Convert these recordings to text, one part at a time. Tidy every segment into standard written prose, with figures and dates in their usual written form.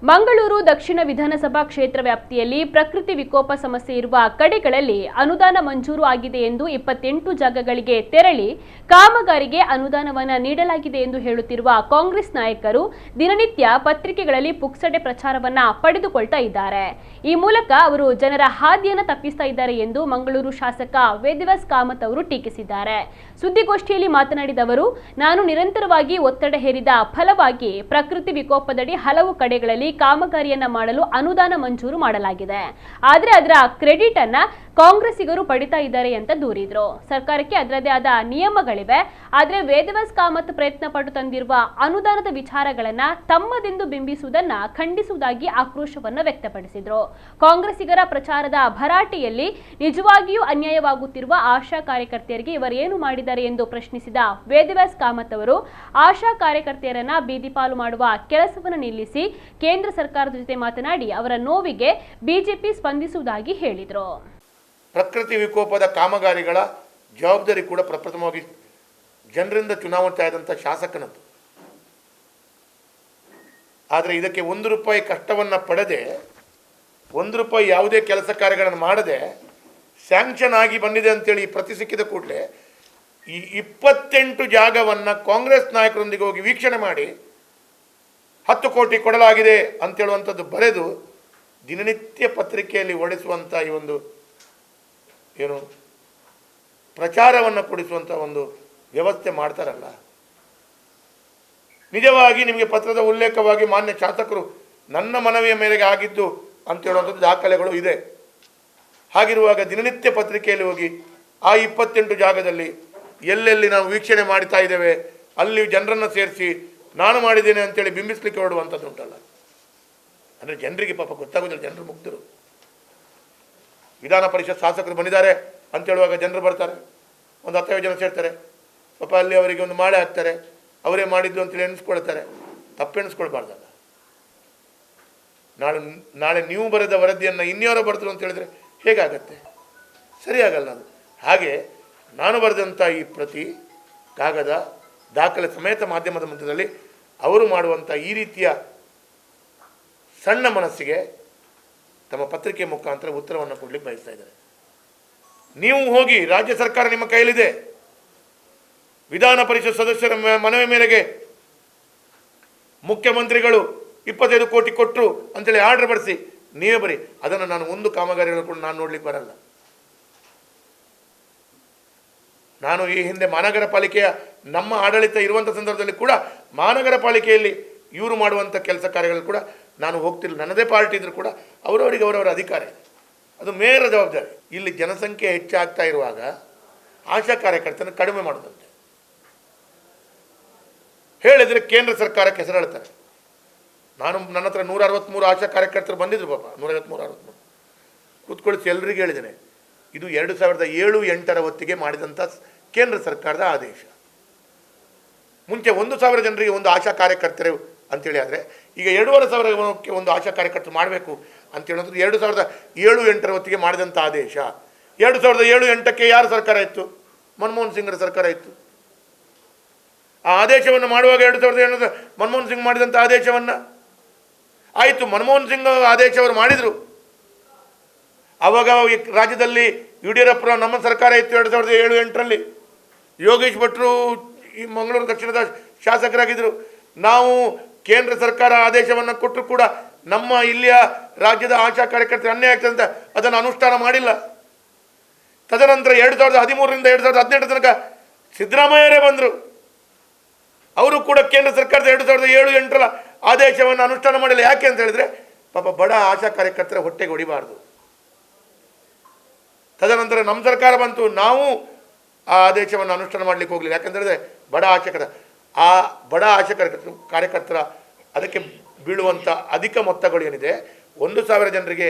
ಮಂಗಳೂರು ದಕ್ಷಿಣ ವಿಧಾನಸಭಾ ಕ್ಷೇತ್ರ ವ್ಯಾಪ್ತಿಯಲ್ಲಿ ಪ್ರಕೃತಿ ವಿಕೋಪ ಸಮಸ್ಯೆ ಇರುವ ಕಡೆಗಳಲ್ಲಿ ಅನುದಾನ ಮಂಜೂರು ಆಗಿದೆ ಎಂದು 28 ಜಾಗಗಳಿಗೆ ತೆರಳಿ ಕಾಮಗಾರಿಗೆ ಅನುದಾನವನ್ನು ನೀಡಲಾಗಿದೆ ಎಂದು ಹೇಳುತ್ತಿರುವ ಕಾಂಗ್ರೆಸ್ ನಾಯಕರು ದಿನನಿತ್ಯ ಪತ್ರಿಕೆಗಳಲ್ಲಿ ಪುಕ್ಸಟೆ ಪ್ರಚಾರವನ್ನ ಪಡೆದುಕೊಳ್ತಾ ಇದ್ದಾರೆ. ಈ ಮೂಲಕ ಅವರು ಜನರ ಹಾದಿಯನ್ನು ತಪ್ಪಿಸ್ತಾ ಇದ್ದಾರೆ ಎಂದು ಮಂಗಳೂರು ಶಾಸಕ ವೇದವ್ಯಾಸ್ ಕಾಮತ್ ಅವರು ಟೀಕಿಸಿದ್ದಾರೆ. ಸುದ್ದಿಗೋಷ್ಠಿಯಲ್ಲಿ ಮಾತನಾಡಿದ ಅವರು, ನಾನು ನಿರಂತರವಾಗಿ ಒತ್ತಡ ಹೇರಿದ ಫಲವಾಗಿ ಪ್ರಕೃತಿ ವಿಕೋಪದಡಿ ಹಲವು ಕಡೆಗಳಲ್ಲಿ ಕಾಮಗಾರಿಯನ್ನ ಮಾಡಲು ಅನುದಾನ ಮಂಜೂರು ಮಾಡಲಾಗಿದೆ. ಆದರೆ ಅದರ ಕ್ರೆಡಿಟ್ ಅನ್ನ ಕಾಂಗ್ರೆಸ್ಸಿಗರು ಪಡಿತಾ ಇದ್ದಾರೆ ಅಂತ ದೂರಿದ್ರು. ಸರ್ಕಾರಕ್ಕೆ ಅದರದೇ ಆದ ನಿಯಮಗಳಿವೆ, ಆದರೆ ವೇದವ್ಯಾಸ್ ಕಾಮತ್ ಪ್ರಯತ್ನ ಪಟ್ಟು ತಂದಿರುವ ಅನುದಾನದ ವಿಚಾರಗಳನ್ನ ತಮ್ಮದೆಂದು ಬಿಂಬಿಸುವುದನ್ನ ಖಂಡಿಸುವುದಾಗಿ ಆಕ್ರೋಶವನ್ನ ವ್ಯಕ್ತಪಡಿಸಿದ್ರು. ಕಾಂಗ್ರೆಸ್ಸಿಗರ ಪ್ರಚಾರದ ಭರಾಟೆಯಲ್ಲಿ ನಿಜವಾಗಿಯೂ ಅನ್ಯಾಯವಾಗುತ್ತಿರುವ ಆಶಾ ಕಾರ್ಯಕರ್ತೆಯರಿಗೆ ಇವರೇನು ಮಾಡಿದ್ದಾರೆ ಎಂದು ಪ್ರಶ್ನಿಸಿದ ವೇದವ್ಯಾಸ್ ಕಾಮತ್ ಅವರು, ಆಶಾ ಕಾರ್ಯಕರ್ತೆಯರನ್ನ ಬೀದಿಪಾಲು ಮಾಡುವ ಕೆಲಸವನ್ನು ನಿಲ್ಲಿಸಿ ಕೇಂದ್ರ ಸರ್ಕಾರದ ಜೊತೆ ಮಾತನಾಡಿ ಅವರ ನೋವಿಗೆ ಬಿಜೆಪಿ ಸ್ಪಂದಿಸುವುದಾಗಿ ಹೇಳಿದರು. ಪ್ರಕೃತಿ ವಿಕೋಪದ ಕಾಮಗಾರಿಗಳ ಜವಾಬ್ದಾರಿ ಕೂಡ ಪ್ರಪ್ರಥಮವಾಗಿ ಜನರಿಂದ ಚುನಾವಣೆ ಆದಂಥ ಶಾಸಕನದ್ದು. ಆದರೆ ಇದಕ್ಕೆ ₹1 ಕಷ್ಟವನ್ನು ಪಡೆದೆ, ₹1 ಯಾವುದೇ ಕೆಲಸ ಕಾರ್ಯಗಳನ್ನು ಮಾಡದೆ ಸ್ಯಾಂಕ್ಷನ್ ಆಗಿ ಬಂದಿದೆ ಅಂತೇಳಿ ಪ್ರತಿ ಸಿಕ್ಕಿದ ಕೂಡಲೇ ಈ 28 ಜಾಗವನ್ನು ಕಾಂಗ್ರೆಸ್ ನಾಯಕರೊಂದಿಗೆ ಹೋಗಿ ವೀಕ್ಷಣೆ ಮಾಡಿ 10 ಕೋಟಿ ಕೊಡಲಾಗಿದೆ ಅಂತೇಳುವಂಥದ್ದು ಬರೆದು ದಿನನಿತ್ಯ ಪತ್ರಿಕೆಯಲ್ಲಿ ಹೊಡೆಸುವಂಥ ಈ ಒಂದು ಏನು ಪ್ರಚಾರವನ್ನು ಕೊಡಿಸುವಂಥ ಒಂದು ವ್ಯವಸ್ಥೆ ಮಾಡ್ತಾರಲ್ಲ, ನಿಜವಾಗಿ ನಿಮಗೆ ಪತ್ರದ ಉಲ್ಲೇಖವಾಗಿ ಮಾನ್ಯ ಶಾಸಕರು ನನ್ನ ಮನವಿಯ ಮೇರೆಗೆ ಆಗಿದ್ದು ಅಂತೇಳುವಂಥದ್ದು ದಾಖಲೆಗಳು ಇದೆ. ಹಾಗಿರುವಾಗ ದಿನನಿತ್ಯ ಪತ್ರಿಕೆಯಲ್ಲಿ ಹೋಗಿ ಆ 28 ಜಾಗದಲ್ಲಿ ಎಲ್ಲೆಲ್ಲಿ ನಾವು ವೀಕ್ಷಣೆ ಮಾಡ್ತಾ ಇದ್ದೇವೆ ಅಲ್ಲಿ ಜನರನ್ನು ಸೇರಿಸಿ ನಾನು ಮಾಡಿದ್ದೇನೆ ಅಂತೇಳಿ ಬಿಂಬಿಸ್ಲಿಕ್ಕೆ ಹೊರಡುವಂಥದ್ದು ಉಂಟಲ್ಲ, ಅಂದರೆ ಜನರಿಗೆ ಪಾಪ ಗೊತ್ತಾಗೋದಿಲ್ಲ. ಜನರು ಮುಗ್ಧರು. ವಿಧಾನ ಪರಿಷತ್ ಶಾಸಕರು ಬಂದಿದ್ದಾರೆ ಅಂತೇಳುವಾಗ ಜನರು ಬರ್ತಾರೆ, ಒಂದು 10 ಜನ ಸೇರ್ತಾರೆ, ಪಾಪ ಅಲ್ಲಿ ಅವರಿಗೆ ಒಂದು ಮಾಳೆ ಹಾಕ್ತಾರೆ, ಅವರೇ ಮಾಡಿದ್ದು ಅಂತೇಳಿ ಎಣಿಸ್ಕೊಳ್ತಾರೆ. ತಪ್ಪೆಣಿಸ್ಕೊಳ್ಬಾರ್ದಲ್ಲ. ನಾಳೆ ನೀವು ಬರೆದ ವರದಿಯನ್ನು ಇನ್ಯಾರೋ ಬರೆದ್ರು ಅಂತ ಹೇಳಿದ್ರೆ ಹೇಗಾಗತ್ತೆ? ಸರಿಯಾಗಲ್ಲ ಅದು. ಹಾಗೆ ನಾನು ಬರೆದಂಥ ಈ ಪ್ರತಿ ಕಾಗದ ದಾಖಲೆ ಸಮೇತ ಮಾಧ್ಯಮದ ಮಧ್ಯದಲ್ಲಿ ಅವರು ಮಾಡುವಂಥ ಈ ರೀತಿಯ ಸಣ್ಣ ಮನಸ್ಸಿಗೆ ತಮ್ಮ ಪತ್ರಿಕೆ ಮುಖಾಂತರ ಉತ್ತರವನ್ನು ಕೊಡಲಿಕ್ಕೆ ಬಯಸ್ತಾ ಇದ್ದಾರೆ. ನೀವು ಹೋಗಿ, ರಾಜ್ಯ ಸರ್ಕಾರ ನಿಮ್ಮ ಕೈಯಲ್ಲಿದೆ, ವಿಧಾನ ಪರಿಷತ್ ಸದಸ್ಯರ ಮನವಿ ಮೇರೆಗೆ ಮುಖ್ಯಮಂತ್ರಿಗಳು 25 ಕೋಟಿ ಕೊಟ್ಟರು ಅಂತೇಳಿ ಆರ್ಡರ್ ಬರೆಸಿ ನೀವೇ ಬರೀ. ಅದನ್ನು ನಾನು ಒಂದು ಕಾಮಗಾರಿಗಳು ಕೂಡ ನಾನು ನೋಡ್ಲಿಕ್ಕೆ ಬರಲ್ಲ. ನಾನು ಈ ಹಿಂದೆ ಮಹಾನಗರ ಪಾಲಿಕೆಯ ನಮ್ಮ ಆಡಳಿತ ಇರುವಂಥ ಸಂದರ್ಭದಲ್ಲಿ ಕೂಡ ಮಹಾನಗರ ಪಾಲಿಕೆಯಲ್ಲಿ ಇವರು ಮಾಡುವಂಥ ಕೆಲಸ ಕಾರ್ಯಗಳು ಕೂಡ ನಾನು ಹೋಗ್ತಿಲ್ಲ. ನನ್ನದೇ ಪಾರ್ಟಿ ಇದ್ರೂ ಕೂಡ ಅವರವರಿಗೆ ಅವರವರ ಅಧಿಕಾರ ಇದೆ, ಅದು ಮೇಯರ ಜವಾಬ್ದಾರಿ. ಇಲ್ಲಿ ಜನಸಂಖ್ಯೆ ಹೆಚ್ಚಾಗ್ತಾ ಇರುವಾಗ ಆಶಾ ಕಾರ್ಯಕರ್ತನ ಕಡಿಮೆ ಮಾಡೋದಂತೆ ಹೇಳಿದರೆ ಕೇಂದ್ರ ಸರ್ಕಾರಕ್ಕೆ ಹೆಸರು ಹೇಳ್ತಾರೆ. ನನ್ನ ಹತ್ರ 163 ಆಶಾ ಕಾರ್ಯಕರ್ತರು ಬಂದಿದ್ರು ಪಾಪ, 153 ಕೂತ್ಕೊಳಿಸಿ ಎಲ್ಲರಿಗೂ ಹೇಳಿದ್ದೇನೆ, ಇದು 2007-8 ಹೊತ್ತಿಗೆ ಮಾಡಿದಂಥ ಕೇಂದ್ರ ಸರ್ಕಾರದ ಆದೇಶ. ಮುಂಚೆ 1,000 ಜನರಿಗೆ ಒಂದು ಆಶಾ ಕಾರ್ಯಕರ್ತರು ಅಂತೇಳಿ, ಆದರೆ ಈಗ 2,500 ಒಂದು ಆಶಾ ಕಾರ್ಯಕರ್ತರು ಮಾಡಬೇಕು ಅಂತೇಳೋದು 2007-8 ಹೊತ್ತಿಗೆ ಮಾಡಿದಂಥ ಆದೇಶ. 2007-8ಕ್ಕೆ ಯಾರ ಸರ್ಕಾರ ಇತ್ತು? ಮನಮೋಹನ್ ಸಿಂಗ್ರ ಸರ್ಕಾರ ಇತ್ತು. ಆ ಆದೇಶವನ್ನು ಮಾಡುವಾಗ 2007 ಮನಮೋಹನ್ ಸಿಂಗ್ ಮಾಡಿದಂಥ ಆದೇಶವನ್ನು ಆಯಿತು, ಮನಮೋಹನ್ ಸಿಂಗ್ ಆದೇಶ ಅವರು ಮಾಡಿದರು. ಆವಾಗ ರಾಜ್ಯದಲ್ಲಿ ಯಡಿಯೂರಪ್ಪರ ನಮ್ಮ ಸರ್ಕಾರ ಇತ್ತು 2007-8ರಲ್ಲಿ. ಯೋಗೇಶ್ ಭಟ್ರು ಈ ಮಂಗಳೂರು ದಕ್ಷಿಣದ ಶಾಸಕರಾಗಿದ್ದರು. ನಾವು ಕೇಂದ್ರ ಸರ್ಕಾರ ಆದೇಶವನ್ನು ಕೊಟ್ಟರು ಕೂಡ ನಮ್ಮ ಇಲ್ಲಿಯ ರಾಜ್ಯದ ಆಶಾ ಕಾರ್ಯಕರ್ತರು ಅನ್ಯಾಯ ಆಗ್ತದೆ ಅಂತ ಅದನ್ನು ಅನುಷ್ಠಾನ ಮಾಡಿಲ್ಲ. ತದನಂತರ 2013ರಿಂದ 2018 ತನಕ ಸಿದ್ದರಾಮಯ್ಯರೇ ಬಂದರು. ಅವರು ಕೂಡ ಕೇಂದ್ರ ಸರ್ಕಾರದ 2007-8ರ ಆದೇಶವನ್ನು ಅನುಷ್ಠಾನ ಮಾಡಿಲ್ಲ. ಯಾಕೆ ಅಂತ ಹೇಳಿದ್ರೆ ಪಾಪ ಬಡ ಆಶಾ ಕಾರ್ಯಕರ್ತರ ಹೊಟ್ಟೆಗೆ ಹೊಡಿಬಾರ್ದು. ತದನಂತರ ನಮ್ಮ ಸರ್ಕಾರ ಬಂತು, ನಾವು ಆ ಆದೇಶವನ್ನು ಅನುಷ್ಠಾನ ಮಾಡಲಿಕ್ಕೆ ಹೋಗಲಿಲ್ಲ. ಯಾಕಂತೇಳಿದ್ರೆ ಆ ಬಡ ಆಶಾ ಕಾರ್ಯಕರ್ತರ ಅದಕ್ಕೆ ಬೀಳುವಂಥ ಅಧಿಕ ಮೊತ್ತಗಳು ಏನಿದೆ, 1,000 ಜನರಿಗೆ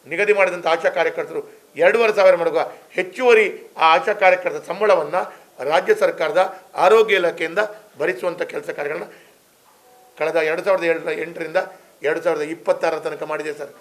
ನಿಗದಿ ಮಾಡಿದಂಥ ಆಶಾ ಕಾರ್ಯಕರ್ತರು 2,500 ಮಾಡುವ ಹೆಚ್ಚುವರಿ ಆ ಆಶಾ ಕಾರ್ಯಕರ್ತರ ಸಂಬಳವನ್ನು ರಾಜ್ಯ ಸರ್ಕಾರದ ಆರೋಗ್ಯ ಇಲಾಖೆಯಿಂದ ಭರಿಸುವಂಥ ಕೆಲಸ ಕಾರ್ಯಗಳನ್ನ ಕಳೆದ 2008ರಿಂದ 2026 ತನಕ ಮಾಡಿದೆ ಸರ್.